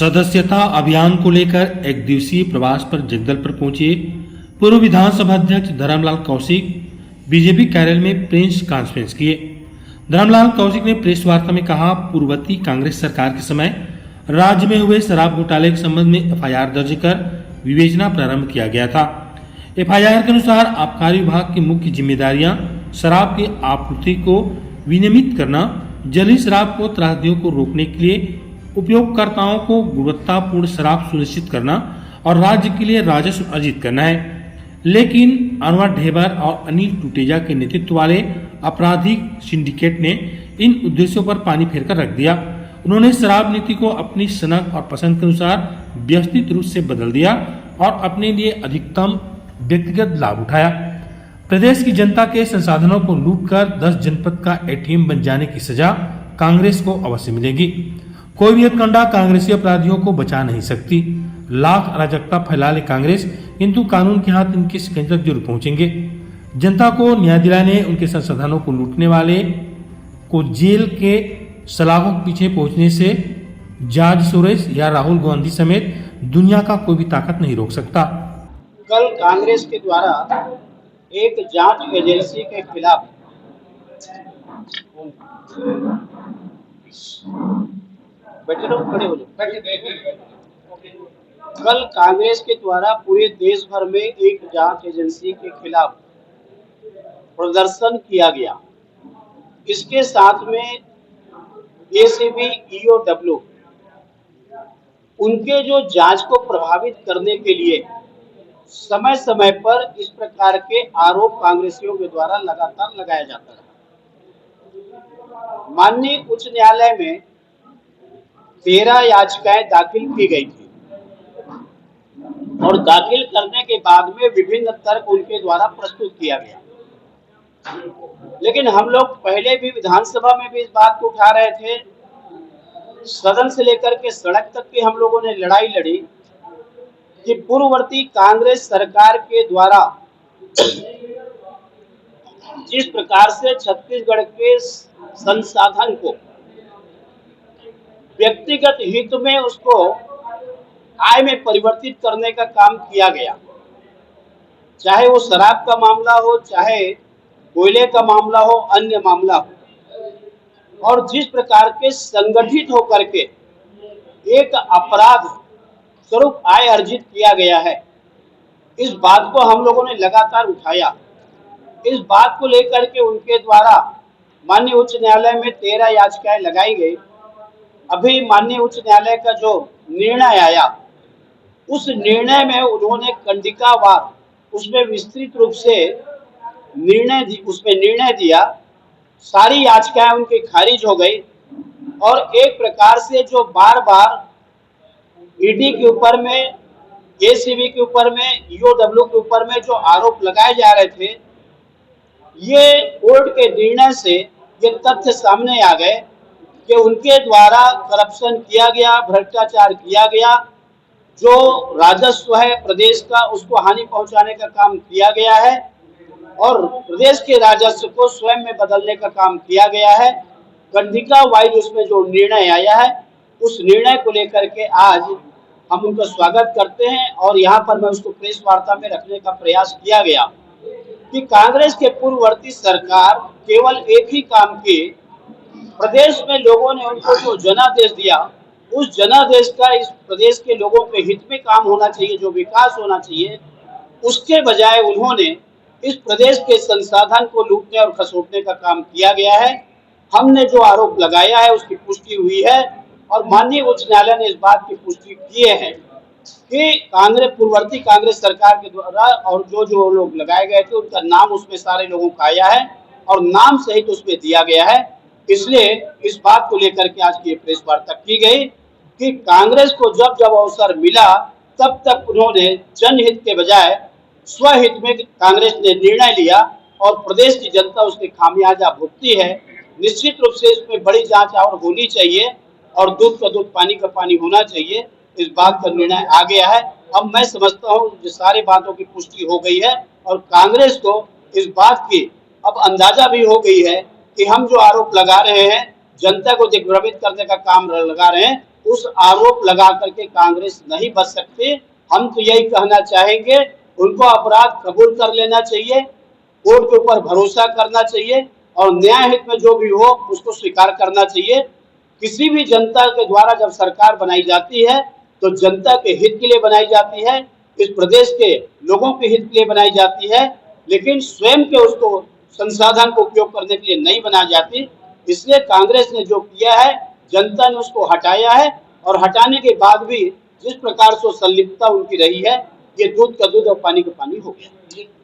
सदस्यता अभियान को लेकर एक दिवसीय प्रवास पर जगदलपुर पहुंचे पूर्व विधानसभा अध्यक्ष धर्मलाल कौशिक बीजेपी कार्यालय में प्रेस कॉन्फ्रेंस किए। धर्मलाल कौशिक ने प्रेस वार्ता में कहा, पूर्ववर्ती कांग्रेस सरकार के समय राज्य में हुए शराब घोटाले के संबंध में एफआईआर दर्ज कर विवेचना प्रारंभ किया गया था। एफआईआर के अनुसार आबकारी विभाग की मुख्य जिम्मेदारियां शराब की आपूर्ति को विनियमित करना, जली शराब को त्रासदियों को रोकने के लिए उपयोगकर्ताओं को गुणवत्तापूर्ण शराब सुनिश्चित करना और राज्य के लिए राजस्व अर्जित करना है। लेकिन अनवर ढेबर और अनिल टूटेजा के नेतृत्व वाले आपराधिक सिंडिकेट ने इन उद्देश्यों पर पानी फेरकर रख दिया। उन्होंने शराब नीति को अपनी सनक और पसंद के अनुसार व्यवस्थित रूप से बदल दिया और अपने लिए अधिकतम व्यक्तिगत लाभ उठाया। प्रदेश की जनता के संसाधनों को लूटकर 10 जनपद का एटीएम बन जाने की सजा कांग्रेस को अवश्य मिलेगी। कोई भी हथकंडा कांग्रेसी अपराधियों को बचा नहीं सकती। लाख अराजकता फैला ले कांग्रेस, किंतु कानून के हाथ इनके शिकंजे तक जरूर पहुंचेंगे। जनता को न्याय दिलाने, उनके संसाधनों को लूटने वाले को जेल के सलाखों के पीछे पहुंचने से जॉर्ज सोरोस या राहुल गांधी समेत दुनिया का कोई भी ताकत नहीं रोक सकता। कल कांग्रेस के द्वारा एक जांच एजेंसी के खिलाफ कल कांग्रेस के द्वारा पूरे देश भर में एक जांच एजेंसी के खिलाफ प्रदर्शन किया गया। इसके साथ में एसीबी, ईओडब्ल्यू उनके जो जांच को प्रभावित करने के लिए समय समय पर इस प्रकार के आरोप कांग्रेसियों के द्वारा लगातार लगाया जाता है। माननीय उच्च न्यायालय में 13 याचिकाएं दाखिल की गई थी और दाखिल करने के बाद में विभिन्न तर्क उनके द्वारा प्रस्तुत किया गया। लेकिन हम लोग पहले भी विधानसभा में भी इस बात को उठा रहे थे, सदन से लेकर के सड़क तक की हम लोगों ने लड़ाई लड़ी कि पूर्ववर्ती कांग्रेस सरकार के द्वारा जिस प्रकार से छत्तीसगढ़ के संसाधन को व्यक्तिगत हित में उसको आय में परिवर्तित करने का काम किया गया, चाहे वो शराब का मामला हो, चाहे कोयले का मामला हो, अन्य मामला हो, और जिस प्रकार के संगठित होकर के एक अपराध स्वरूप आय अर्जित किया गया है, इस बात को हम लोगों ने लगातार उठाया। इस बात को लेकर के उनके द्वारा माननीय उच्च न्यायालय में 13 याचिकाएं लगाई गई। अभी माननीय उच्च न्यायालय का जो निर्णय आया, उस निर्णय में उन्होंने कंडिकावार उसमें विस्तृत रूप से निर्णय दिया। सारी याचिकाएं उनकी खारिज हो गई और एक प्रकार से जो बार बार ईडी के ऊपर में, एसीबी के ऊपर में, ईओडब्ल्यू के ऊपर में जो आरोप लगाए जा रहे थे, ये कोर्ट के निर्णय से ये तथ्य सामने आ गए कि उनके द्वारा करप्शन किया गया, भ्रष्टाचार किया गया, जो राजस्व है प्रदेश का उसको हानि पहुंचाने का काम किया गया है और प्रदेश के राजस्व को स्वयं में बदलने का काम किया गया है। कंडिका वाइज उसमें जो निर्णय आया है, उस निर्णय को लेकर के आज हम उनका स्वागत करते हैं और यहाँ पर मैं उसको प्रेस वार्ता में रखने का प्रयास किया गया कि कांग्रेस के पूर्ववर्ती सरकार केवल एक ही काम की, प्रदेश में लोगों ने उनको जो जनादेश दिया, उस जनादेश का इस प्रदेश के लोगों के हित में काम होना चाहिए, जो विकास होना चाहिए, उसके बजाय उन्होंने इस प्रदेश के संसाधन को लूटने और खसोटने का काम किया गया है। हमने जो आरोप लगाया है उसकी पुष्टि हुई है और माननीय उच्च न्यायालय ने इस बात की पुष्टि की है कि पूर्ववर्ती कांग्रेस सरकार के द्वारा और जो लोग लगाए गए थे उनका नाम उसमें सारे लोगों का आया है और नाम सहित उसमें दिया गया है। इसलिए इस बात को लेकर के आज की प्रेस वार्ता की गई कि कांग्रेस को जब जब अवसर मिला तब तक उन्होंने जनहित के बजाय स्वहित में कांग्रेस ने निर्णय लिया और प्रदेश की जनता उसकी खामियाजा भुगती है। निश्चित रूप से इसमें बड़ी जांच और होनी चाहिए और दूध का दूध, पानी का पानी होना चाहिए। इस बात का निर्णय आ गया है। अब मैं समझता हूँ कि सारी बातों की पुष्टि हो गई है और कांग्रेस को इस बात की अब अंदाजा भी हो गई है कि हम जो आरोप लगा रहे हैं जनता को दिग्भ्रमित करने का काम लगा रहे हैं, उस आरोप लगा करके कांग्रेस नहीं बच सकती। हम तो यही कहना चाहेंगे, उनको अपराध कबूल कर लेना चाहिए, कोर्ट के ऊपर भरोसा करना चाहिए और न्याय हित में जो भी हो उसको स्वीकार करना चाहिए। किसी भी जनता के द्वारा जब सरकार बनाई जाती है तो जनता के हित के लिए बनाई जाती है, इस प्रदेश के लोगों के हित के लिए बनाई जाती है, लेकिन स्वयं के उसको संसाधन को उपयोग करने के लिए नहीं बनाई जाती। इसलिए कांग्रेस ने जो किया है, जनता ने उसको हटाया है और हटाने के बाद भी जिस प्रकार से संलिप्तता उनकी रही है, ये दूध का दूध और पानी का पानी हो गया।